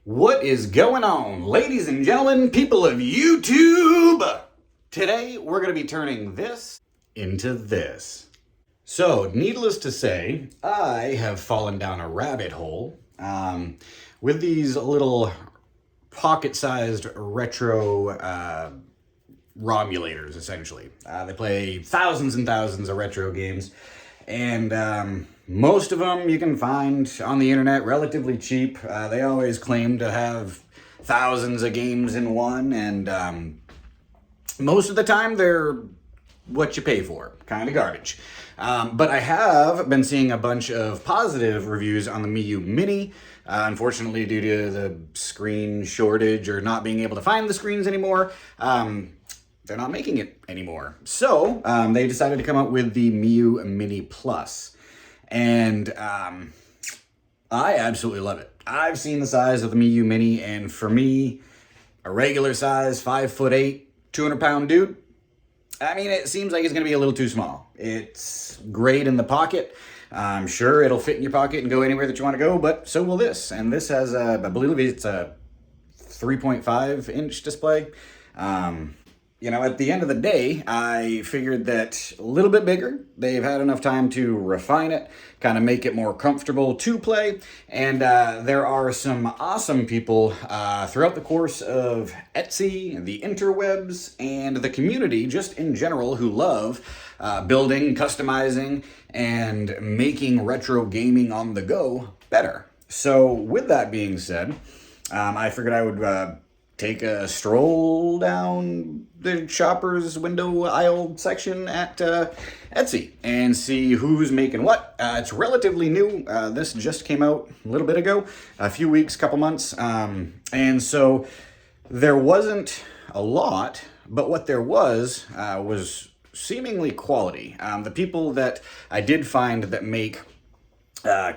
What is going on, ladies and gentlemen, people of YouTube? Today, we're going to be turning this into this. So, needless to say, I have fallen down a rabbit hole with these little pocket-sized retro Romulators, essentially. They play thousands and thousands of retro games, and most of them you can find on the internet relatively cheap. They always claim to have thousands of games in one, and most of the time they're what you pay for, kind of garbage. But I have been seeing a bunch of positive reviews on the Miyoo Mini. Unfortunately, due to the screen shortage or not being able to find the screens anymore, they're not making it anymore. So they decided to come out with the Miyoo Mini Plus. And I absolutely love it. I've seen the size of the Miyoo Mini, and for me, a regular size, 5'8", 200-pound dude, I mean, it seems like it's going to be a little too small. It's great in the pocket. I'm sure it'll fit in your pocket and go anywhere that you want to go, but so will this. And this has, I believe it's a 3.5-inch display. You know, at the end of the day, I figured that a little bit bigger, they've had enough time to refine it, kind of make it more comfortable to play, and there are some awesome people throughout the course of Etsy, the interwebs, and the community just in general who love building, customizing, and making retro gaming on the go better. So with that being said, I figured I would take a stroll down the shopper's window aisle section at Etsy and see who's making what. It's relatively new. This just came out a little bit ago, a few weeks, couple months. And so there wasn't a lot, but what there was seemingly quality. The people that I did find that make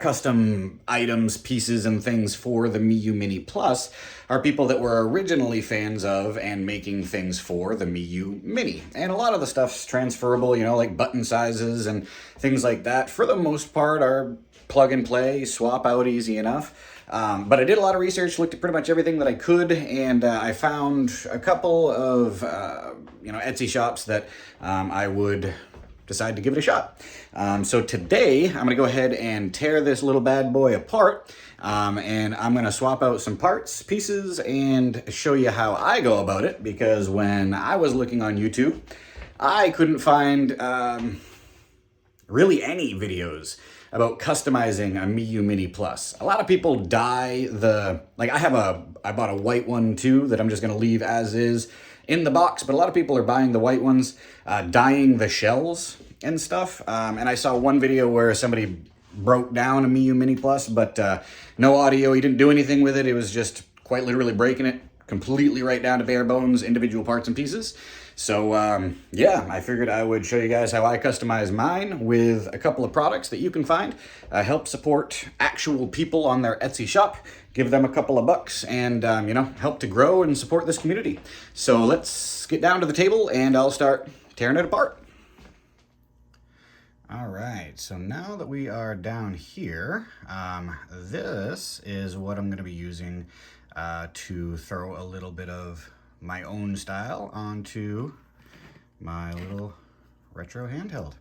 custom items, pieces, and things for the Miyoo Mini Plus are people that were originally fans of and making things for the Miyoo Mini. And a lot of the stuff's transferable, you know, like button sizes and things like that, for the most part, are plug and play, swap out easy enough. But I did a lot of research, looked at pretty much everything that I could, and I found a couple of, Etsy shops that I would decide to give it a shot. So today, I'm going to go ahead and tear this little bad boy apart, and I'm going to swap out some parts, pieces, and show you how I go about it, because when I was looking on YouTube, I couldn't find really any videos about customizing a Miyoo Mini Plus. A lot of people dye I bought a white one too that I'm just going to leave as is in the box, but a lot of people are buying the white ones, dyeing the shells and stuff. And I saw one video where somebody broke down a Miyoo Mini Plus, but no audio. He didn't do anything with it. It was just quite literally breaking it completely right down to bare bones, individual parts and pieces. So I figured I would show you guys how I customize mine with a couple of products that you can find, help support actual people on their Etsy shop, give them a couple of bucks, and help to grow and support this community. So let's get down to the table and I'll start tearing it apart. All right, so now that we are down here, this is what I'm going to be using to throw a little bit of my own style onto my little retro handheld.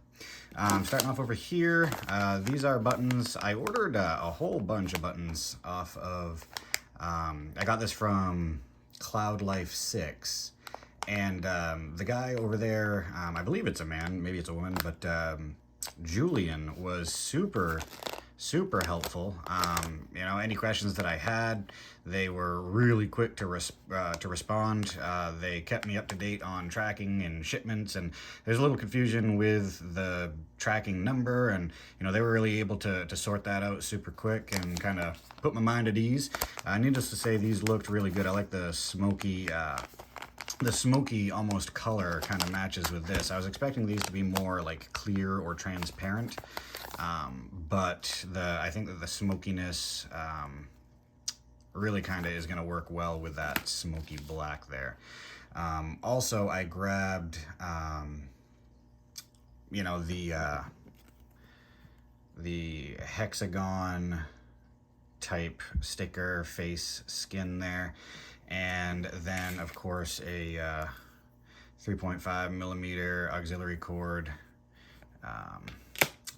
Starting off over here, these are buttons. I ordered a whole bunch of buttons off of, I got this from Cloud Life 6, and the guy over there, I believe it's a man, maybe it's a woman, but Julian was super helpful. Any questions that I had, they were really quick to respond. They kept me up to date on tracking and shipments, and there's a little confusion with the tracking number, and they were really able to sort that out super quick and kind of put my mind at ease. Needless to say, these looked really good. I like the smoky almost color kind of matches with this. I was expecting these to be more like clear or transparent, but I think that the smokiness really kind of is going to work well with that smoky black there. Also, I grabbed the hexagon type sticker face skin there. And then, of course, a 3.5 millimeter auxiliary cord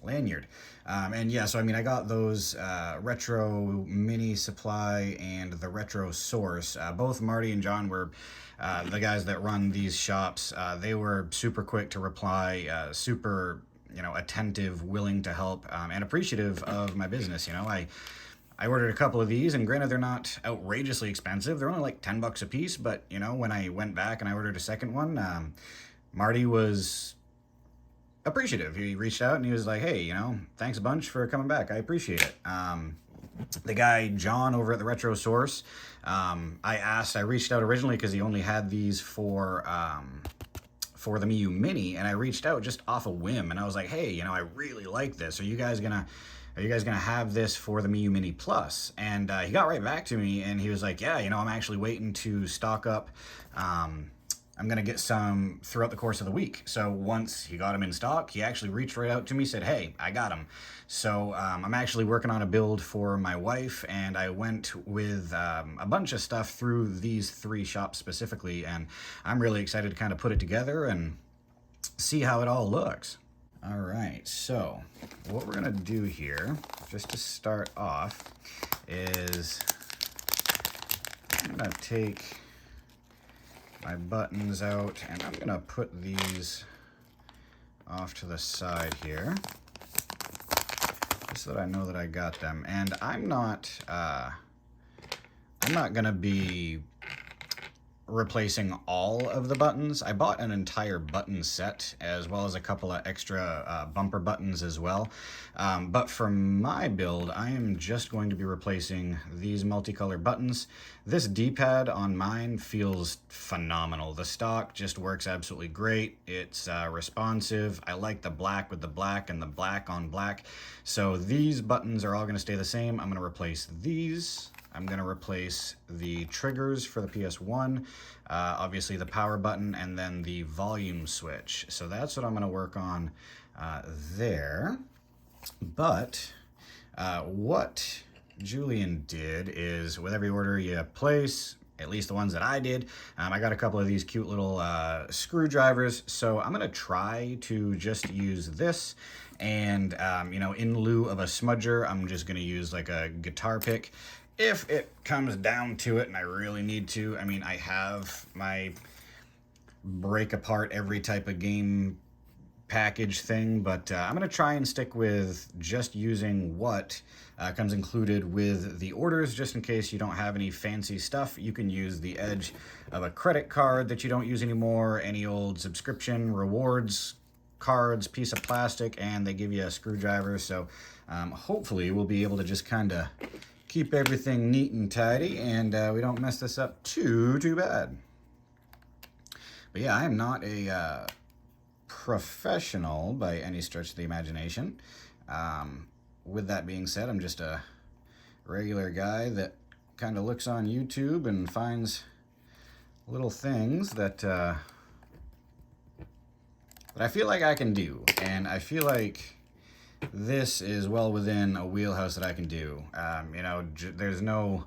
lanyard. And yeah, so I mean, I got those Retro Mini Supply and the Retro Source. Both Marty and John were the guys that run these shops. They were super quick to reply, super, you know, attentive, willing to help, and appreciative of my business. You know, I ordered a couple of these, and granted, they're not outrageously expensive. They're only like $10 a piece, but, you know, when I went back and I ordered a second one, Marty was appreciative. He reached out and he was like, hey, you know, thanks a bunch for coming back. I appreciate it. The guy, John, over at the Retro Source, I reached out originally because he only had these for the Miyoo Mini, and I reached out just off a whim, and I was like, hey, you know, I really like this. Are you guys gonna have this for the Miyoo Mini Plus? And he got right back to me, and he was like, yeah, you know, I'm actually waiting to stock up. I'm going to get some throughout the course of the week. So once he got them in stock, he actually reached right out to me, said, hey, I got them. So I'm actually working on a build for my wife, and I went with a bunch of stuff through these 3 shops specifically, and I'm really excited to kind of put it together and see how it all looks. All right, so what we're gonna do here, just to start off, is I'm gonna take my buttons out, and I'm gonna put these off to the side here, just so that I know that I got them. And I'm not gonna be replacing all of the buttons. I bought an entire button set as well as a couple of extra bumper buttons as well. But for my build, I am just going to be replacing these multicolored buttons. This D-pad on mine feels phenomenal. The stock just works absolutely great. It's responsive. I like the black with the black and the black on black. So these buttons are all going to stay the same. I'm going to replace these. I'm going to replace the triggers for the PS1, obviously the power button, and then the volume switch. So that's what I'm going to work on there. But what Julian did is, with every order you place, at least the ones that I did, I got a couple of these cute little screwdrivers. So I'm going to try to just use this. And, you know, in lieu of a smudger, I'm just going to use like a guitar pick. If it comes down to it and I really need to, I mean, I have my break apart every type of game package thing, but I'm going to try and stick with just using what comes included with the orders, just in case you don't have any fancy stuff. You can use the edge of a credit card that you don't use anymore, any old subscription rewards cards, piece of plastic, and they give you a screwdriver. So hopefully we'll be able to just kind of keep everything neat and tidy, and we don't mess this up too bad. But yeah, I am not a professional by any stretch of the imagination. With that being said, I'm just a regular guy that kind of looks on YouTube and finds little things that I feel like I can do, and I feel like this is well within a wheelhouse that I can do. You know, there's no...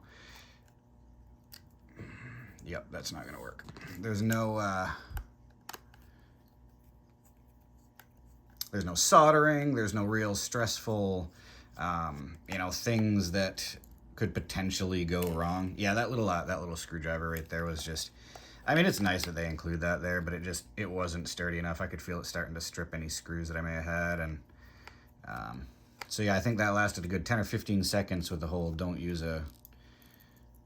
Yep, that's not going to work. There's no soldering. There's no real stressful, you know, things that could potentially go wrong. Yeah, that little screwdriver right there was just... I mean, it's nice that they include that there, but it wasn't sturdy enough. I could feel it starting to strip any screws that I may have had, and... so yeah, I think that lasted a good 10 or 15 seconds with the whole don't use a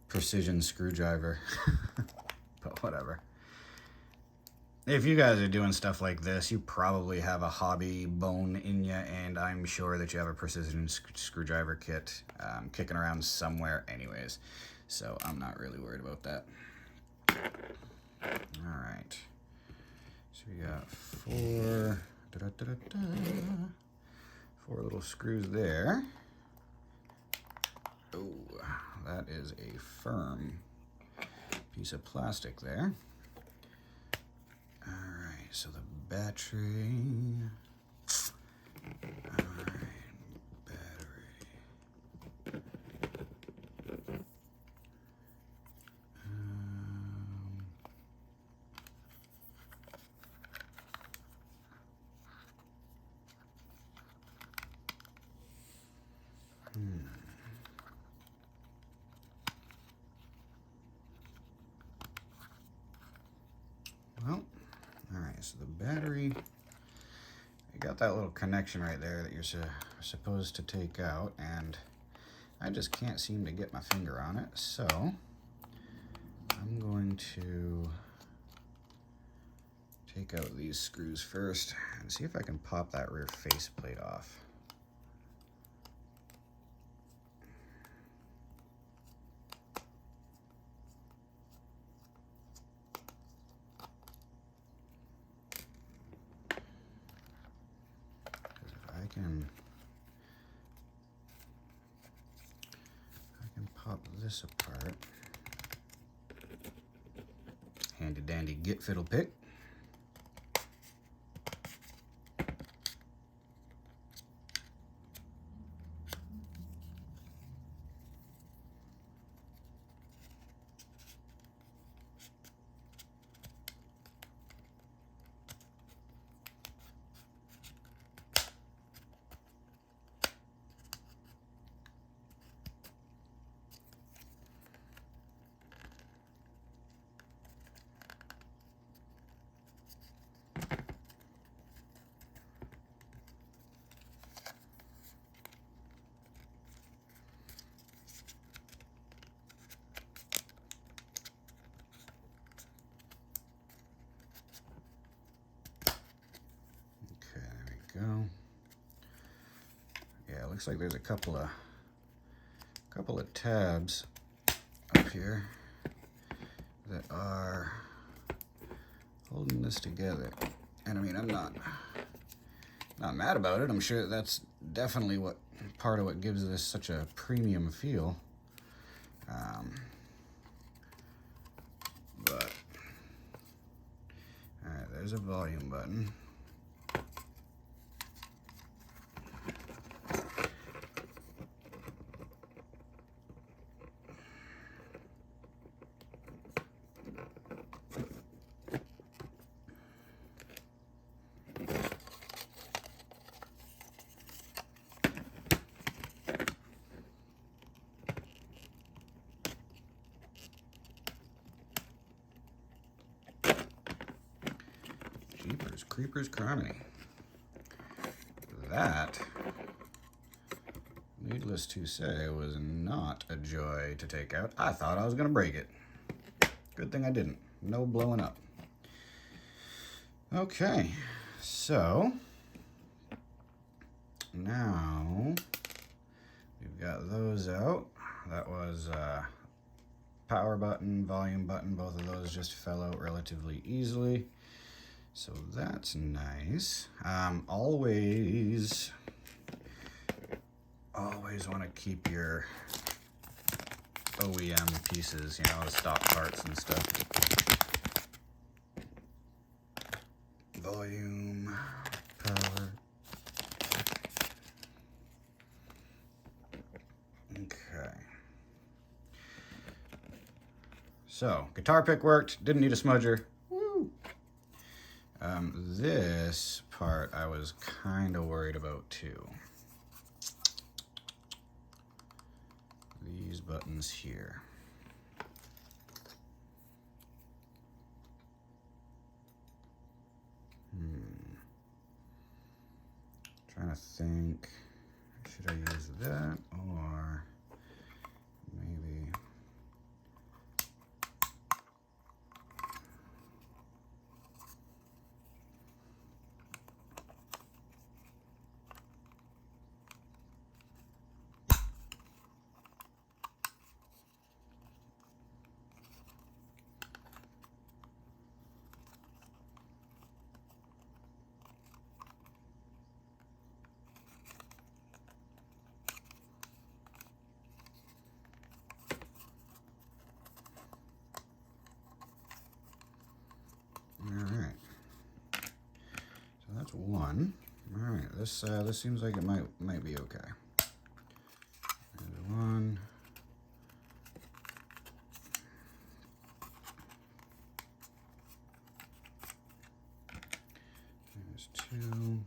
precision screwdriver. But whatever. If you guys are doing stuff like this, you probably have a hobby bone in you, and I'm sure that you have a precision screwdriver kit kicking around somewhere anyways. So I'm not really worried about that. All right. So we got 4... 4 little screws there. Oh, that is a firm piece of plastic there. All right, so the battery. All right, battery. so the battery, you got that little connection right there that you're supposed to take out, and I just can't seem to get my finger on it, so I'm going to take out these screws first and see if I can pop that rear faceplate off. I can pop this apart. Handy dandy git fiddle pick. Go. Yeah, it looks like there's a couple of tabs up here that are holding this together. And I mean, I'm not mad about it. I'm sure that's definitely part of what gives this such a premium feel. But all right, there's a volume button. Jeepers creepers criminy. That, needless to say, was not a joy to take out. I thought I was going to break it. Good thing I didn't. No blowing up. Okay, so now we've got those out. That was power button, volume button. Both of those just fell out relatively easily. So that's nice. Always want to keep your OEM pieces, you know, the stock parts and stuff. Volume, power. Okay. So, guitar pick worked, didn't need a smudger. This part I was kind of worried about too. These buttons here. Trying to think, should I use that or maybe... That's one. All right, this seems like it might be okay. There's one. There's two.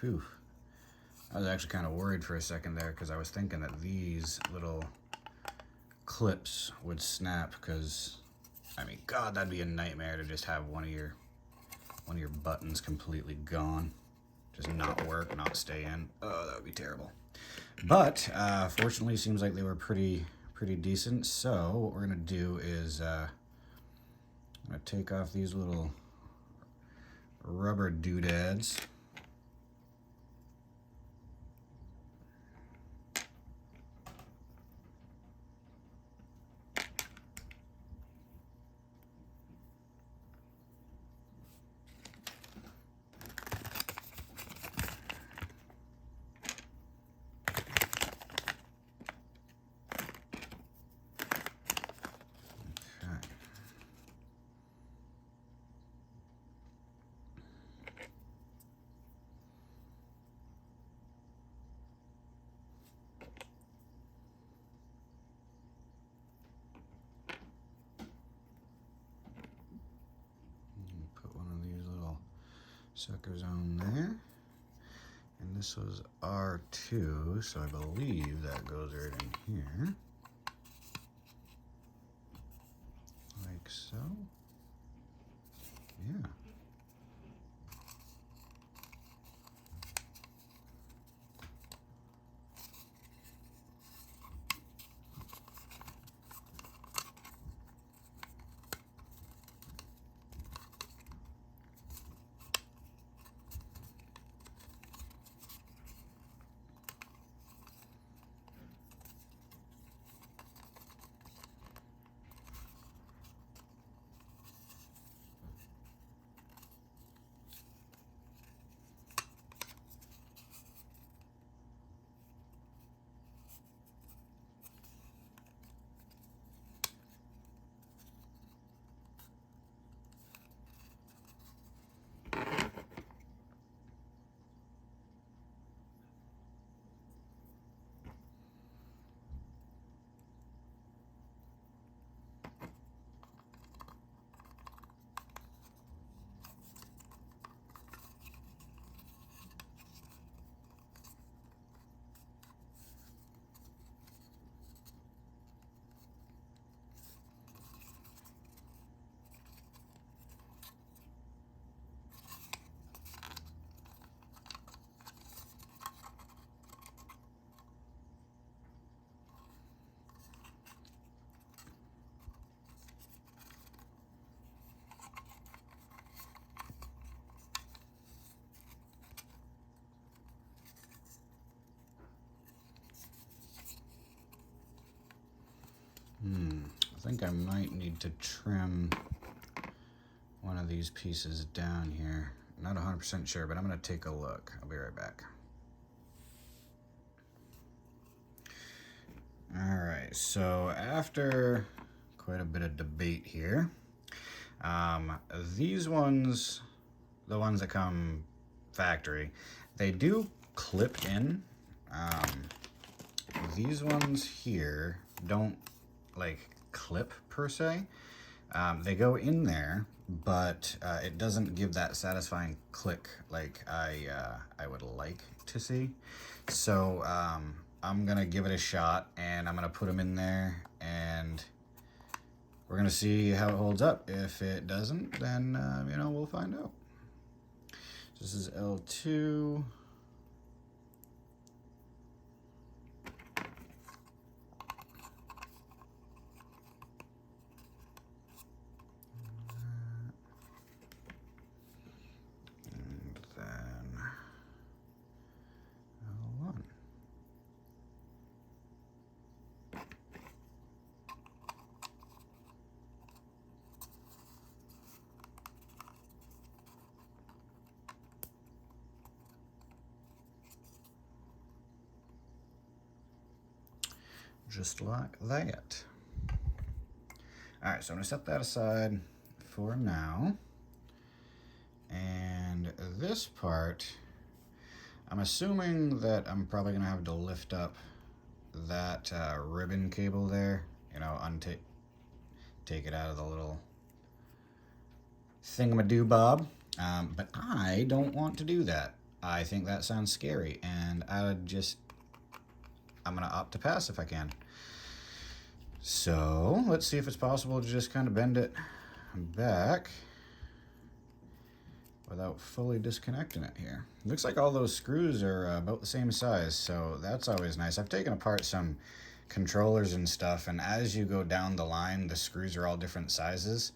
Phew. I was actually kind of worried for a second there because I was thinking that these little clips would snap because, I mean, God, that'd be a nightmare to just have one of your buttons completely gone. Just not work, not stay in. Oh, that would be terrible. But fortunately, seems like they were pretty decent. So what we're gonna do is I'm gonna take off these little rubber doodads. Put one of these little suckers on there. And this was R2, so I believe that goes right in here. Like so. Yeah. I think I might need to trim one of these pieces down here. Not 100% sure, but I'm gonna take a look. I'll be right back. All right, so after quite a bit of debate here, these ones, the ones that come factory, they do clip in. These ones here don't like clip per se. They go in there, but it doesn't give that satisfying click like I would like to see. So I'm gonna give it a shot, and I'm gonna put them in there, and we're gonna see how it holds up. If it doesn't, then you know, we'll find out. This is L2. Just like that. All right, so I'm gonna set that aside for now. And this part, I'm assuming that I'm probably gonna have to lift up that ribbon cable there, you know, take it out of the little thingamadoobob. But I don't want to do that. I think that sounds scary, and I'm gonna opt to pass if I can. So let's see if it's possible to just kind of bend it back without fully disconnecting it here. Looks like all those screws are about the same size, so that's always nice. I've taken apart some controllers and stuff, and as you go down the line, the screws are all different sizes.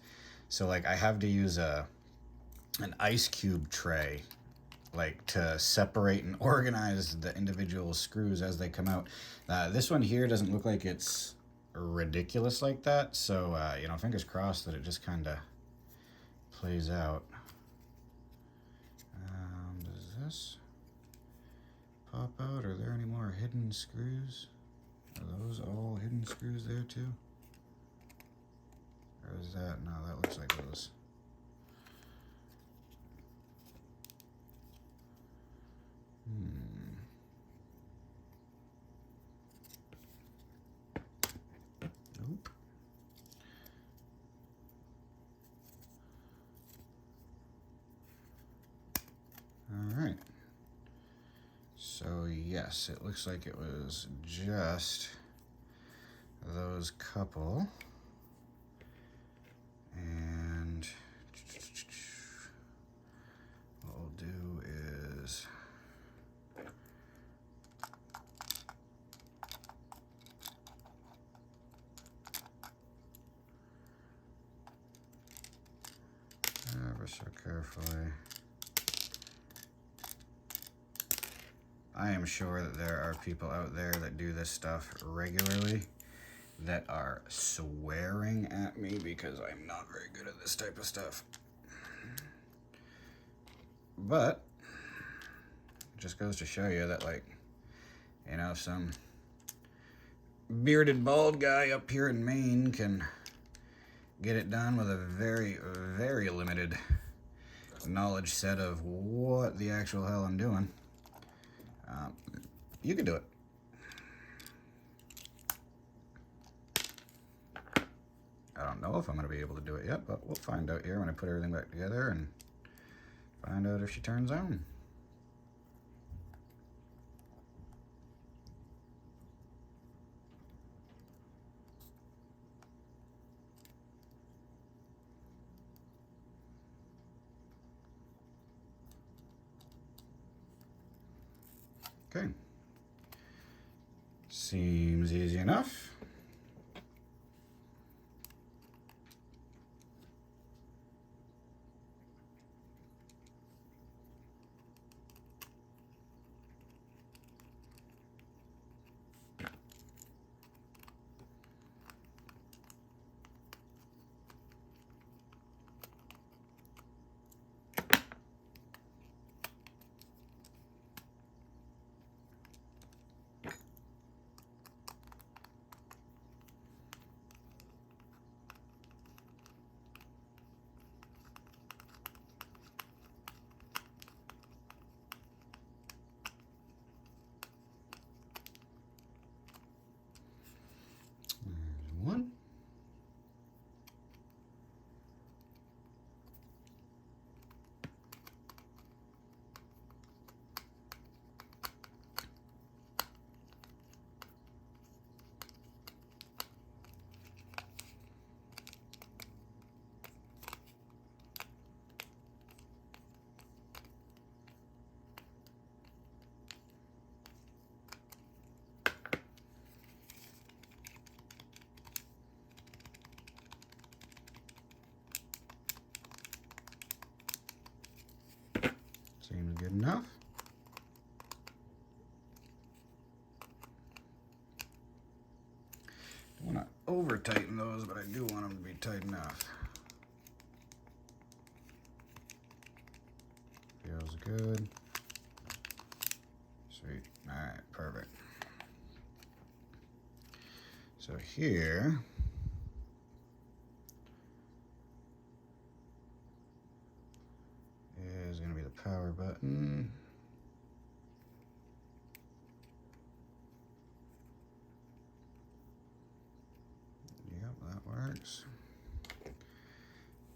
So like I have to use an ice cube tray like to separate and organize the individual screws as they come out. This one here doesn't look like it's ridiculous like that, so you know, fingers crossed that it just kind of plays out. Does this pop out? Are there any more hidden screws? Are those all hidden screws there too? Or is that, no, that looks like those. Nope. All right. So yes, it looks like it was just those couple. And what we'll do is ever so carefully. I am sure that there are people out there that do this stuff regularly that are swearing at me because I'm not very good at this type of stuff. But it just goes to show you that, like, you know, some bearded bald guy up here in Maine can get it done with a very, very limited knowledge set of what the actual hell I'm doing. You can do it. I don't know if I'm going to be able to do it yet, but we'll find out here when I put everything back together and find out if she turns on. Okay. Seems easy enough. One. Seems good enough. Don't want to over tighten those, but I do want them to be tight enough. Feels good. Sweet. All right, perfect. So here is going to be the power button. Yep, that works.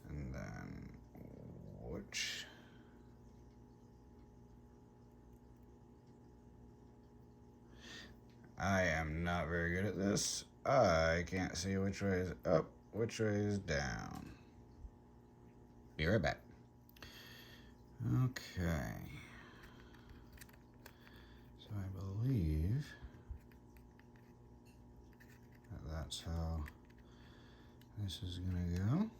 And then which I am not very good at this. I can't see which way is up, which way is down. Be right back. Okay. So I believe that that's how this is gonna go.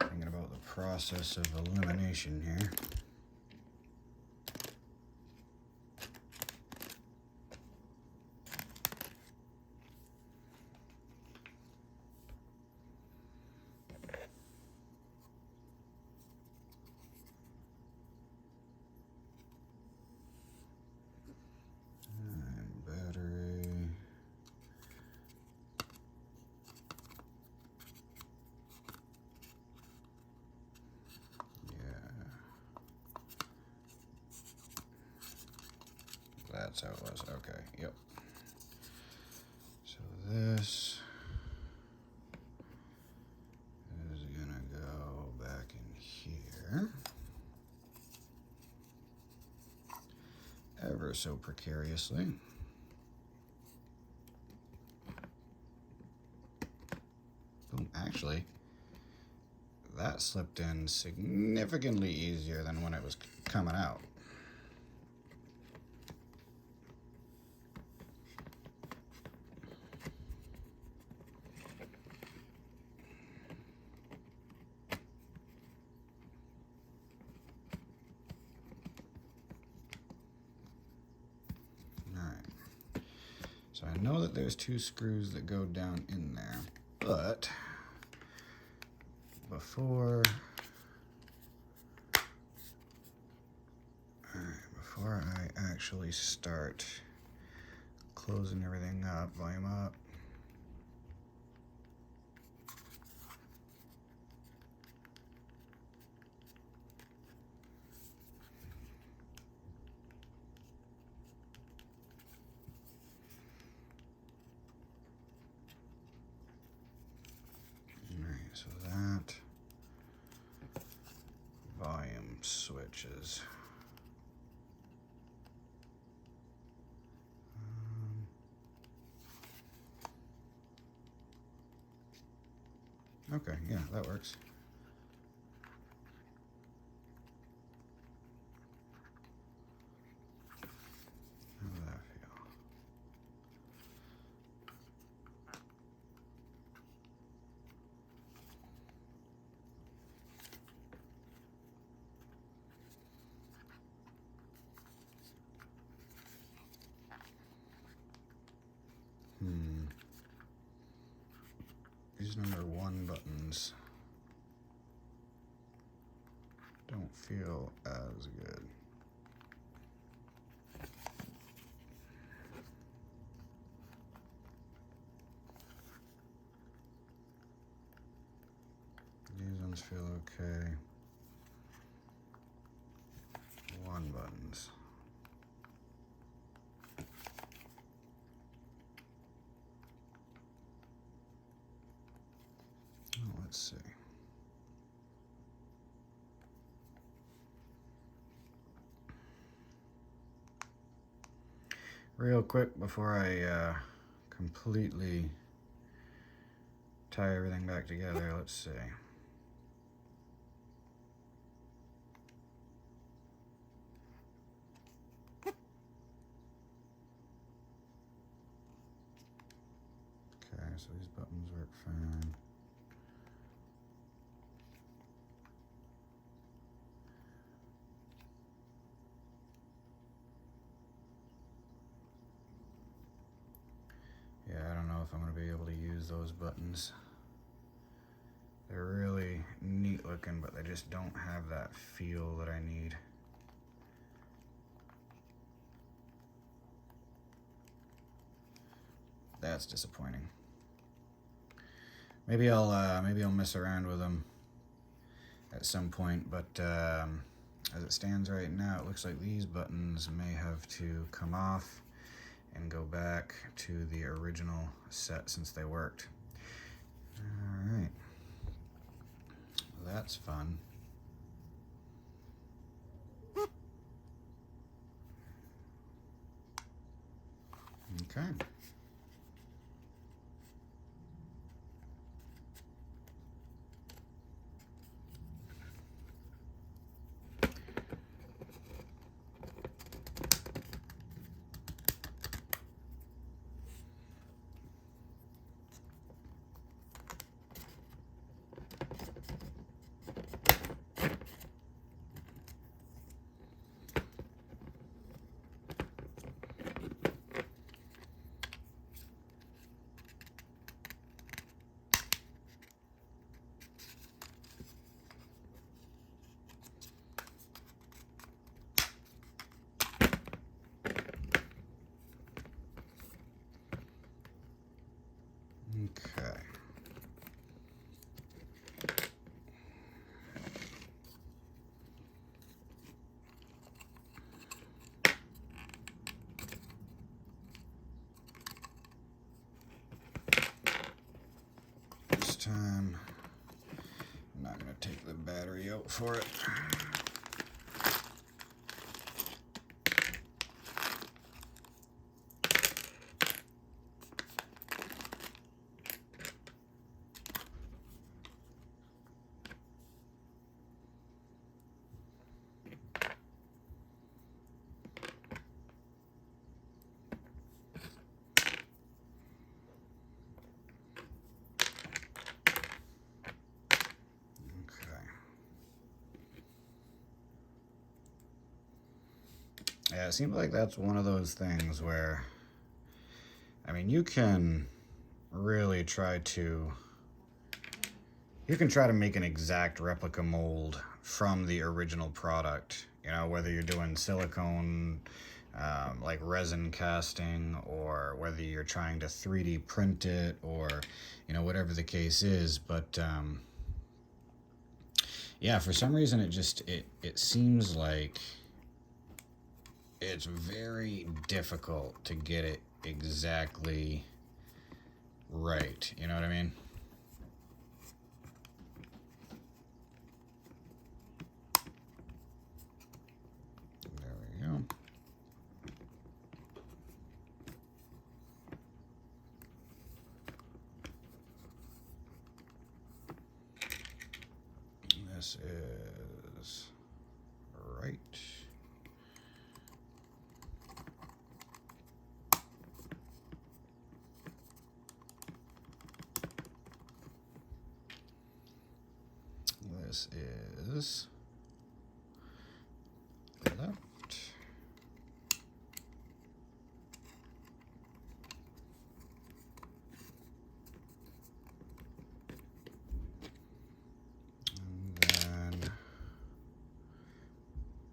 Thinking about the process of elimination here. And battery. That's how it was. Okay, yep. So this is gonna go back in here. Ever so precariously. Boom. Actually, that slipped in significantly easier than when it was coming out. So I know that there's 2 screws that go down in there, but before I actually start closing everything up, volume up. So that volume switches. Okay, yeah, that works. How does that feel? These number 1 buttons don't feel as good. These ones feel okay. 1 buttons. Oh, let's see. Real quick before I completely tie everything back together, let's see. Okay, so these buttons work fine. Yeah, I don't know if I'm going to be able to use those buttons They're really neat looking, but they just don't have that feel that I need. That's disappointing. Maybe I'll mess around with them at some point, but as it stands right now, it looks like these buttons may have to come off and go back to the original set since they worked. All right, that's fun. Okay. Okay. This time, I'm not going to take the battery out for it. Yeah, it seems like that's one of those things where, I mean, you can really try to make an exact replica mold from the original product, you know, whether you're doing silicone, like resin casting, or whether you're trying to 3D print it, or, you know, whatever the case is. But yeah, for some reason it seems like it's very difficult to get it exactly right. You know what I mean? There we go. This is right. This is left. And then,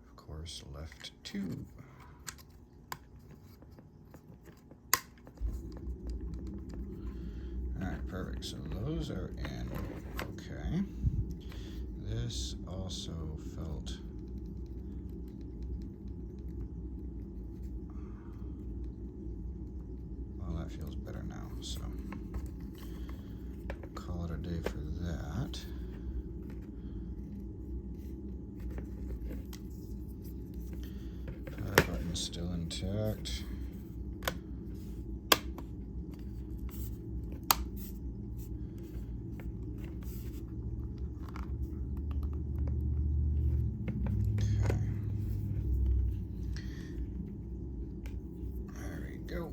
of course, left 2. All right, perfect. So those are in. Okay. This also felt well, that feels better now, so call it a day for that. Power button's still intact. Go.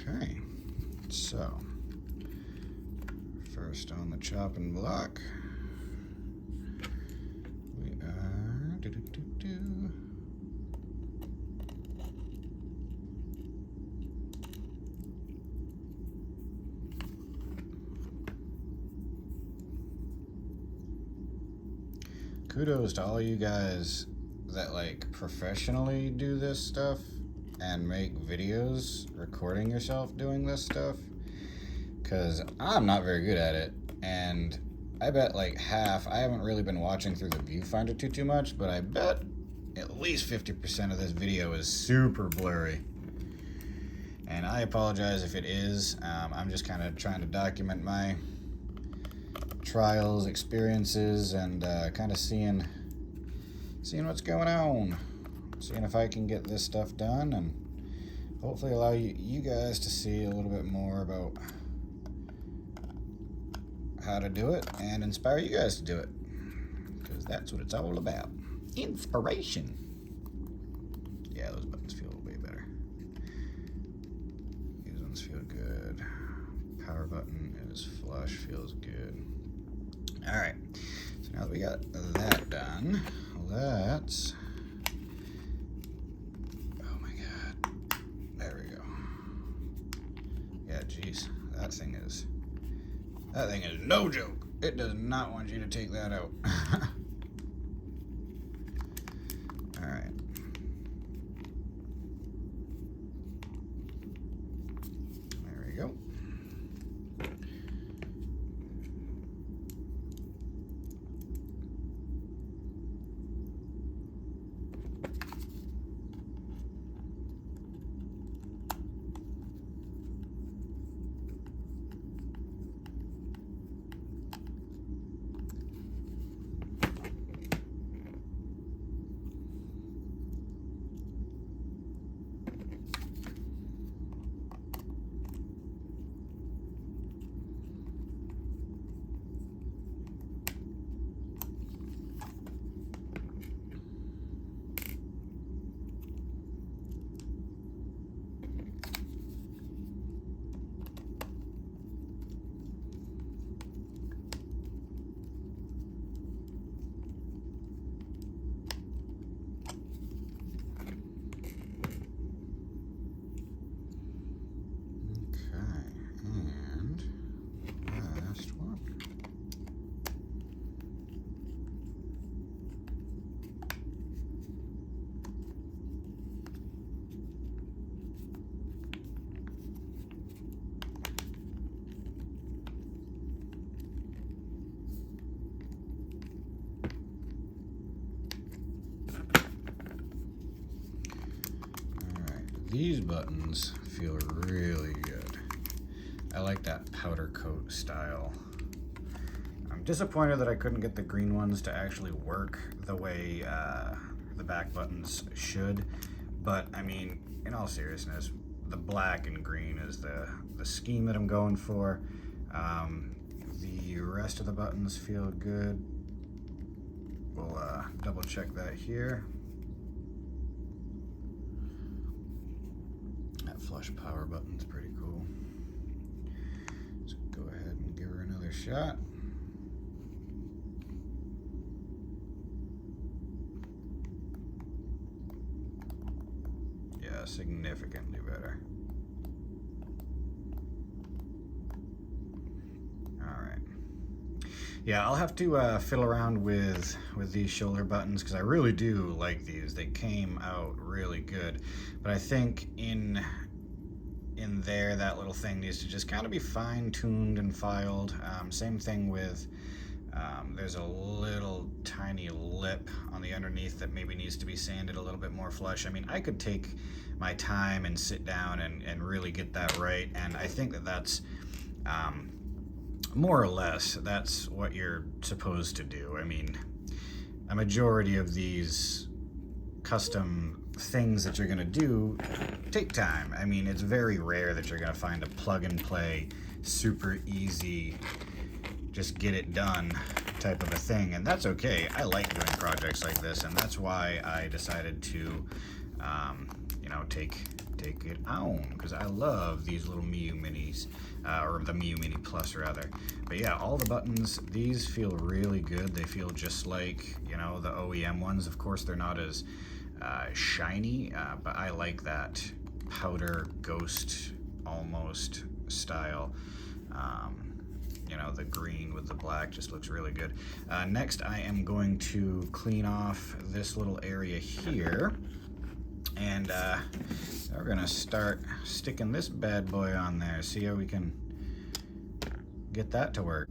Okay, so first on the chopping block, we are kudos to all you guys that like professionally do this stuff and make videos recording yourself doing this stuff, because I'm not very good at it, and I bet like half, I haven't really been watching through the viewfinder too much, but I bet at least 50% of this video is super blurry, and I apologize if it is. I'm just kind of trying to document my trials, experiences, and kind of seeing what's going on, seeing if I can get this stuff done, and hopefully allow you guys to see a little bit more about how to do it and inspire you guys to do it, because that's what it's all about. Inspiration. Yeah, those buttons feel way better. These ones feel good. Power button is flush, feels good. All right, so now that we got that done, let's, oh my God, there we go. Yeah, geez, that thing is no joke. It does not want you to take that out. All right. There we go. These buttons feel really good. I like that powder coat style. I'm disappointed that I couldn't get the green ones to actually work the way the back buttons should, but I mean, in all seriousness, the black and green is the scheme that I'm going for. The rest of the buttons feel good. We'll double check that here. Flush power button's pretty cool. So go ahead and give her another shot. Yeah, significantly better. All right. Yeah, I'll have to fiddle around with these shoulder buttons, because I really do like these. They came out really good, but I think in there, that little thing needs to just kind of be fine-tuned and filed. Same thing with, there's a little tiny lip on the underneath that maybe needs to be sanded a little bit more flush. I mean, I could take my time and sit down and really get that right, and I think that that's more or less, that's what you're supposed to do. I mean, a majority of these custom things that you're gonna do take time. I mean, it's very rare that you're gonna find a plug and play, super easy, just get it done type of a thing, and that's okay. I like doing projects like this, and that's why I decided to, you know, take take it on, because I love these little Miyoo minis, or the Miyoo Mini Plus rather. But yeah, all the buttons, these feel really good. They feel just like, you know, the OEM ones. Of course, they're not as shiny, but I like that powder ghost almost style. You know, the green with the black just looks really good. Next, I am going to clean off this little area here. And we're gonna start sticking this bad boy on there, see how we can get that to work.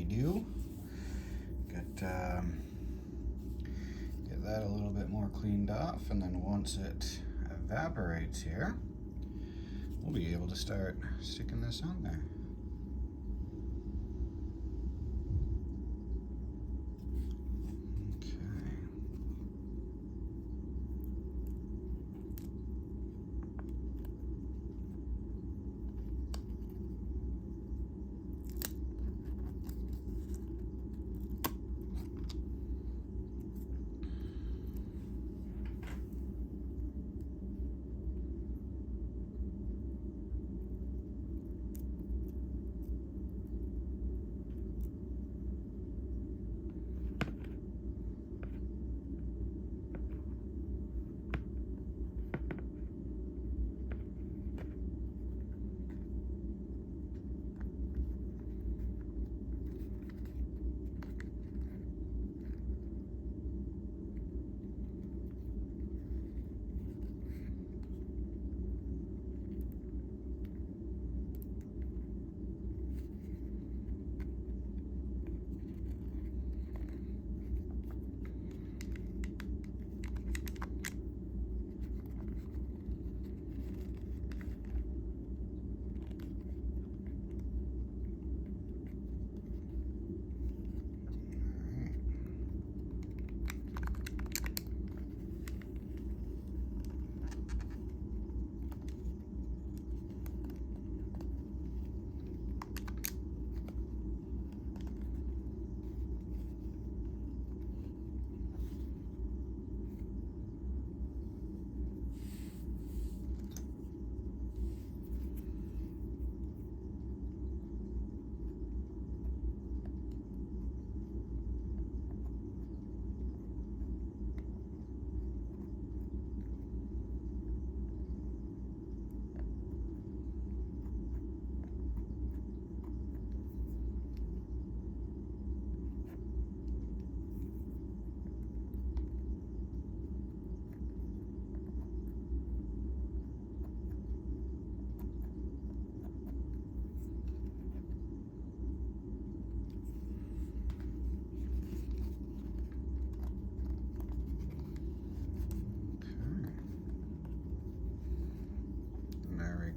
Do get that a little bit more cleaned off, and then once it evaporates here, we'll be able to start sticking this on there.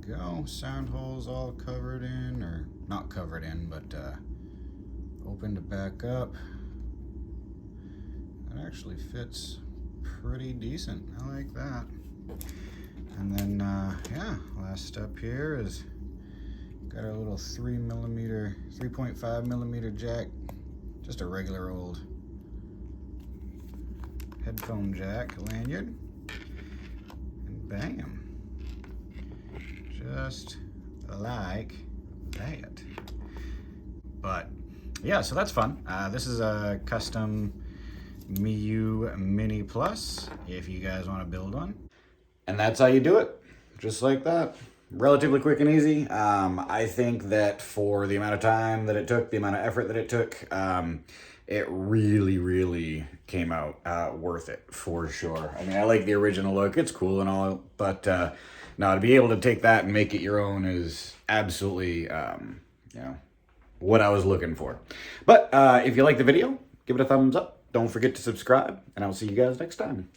Go. Sound holes all covered in, or not covered in, but open to back up. It actually fits pretty decent. I like that. And then, yeah, last step here is got our little 3.5 millimeter jack, just a regular old headphone jack lanyard, and bam. Just like that. But yeah, so that's fun. This is a custom Miyoo Mini Plus, if you guys want to build one. And that's how you do it, just like that. Relatively quick and easy. I think that for the amount of time that it took, the amount of effort that it took, it really came out worth it, for sure. I mean, I like the original look, it's cool and all, but now to be able to take that and make it your own is absolutely, you know, what I was looking for. But if you like the video, give it a thumbs up. Don't forget to subscribe, and I'll see you guys next time.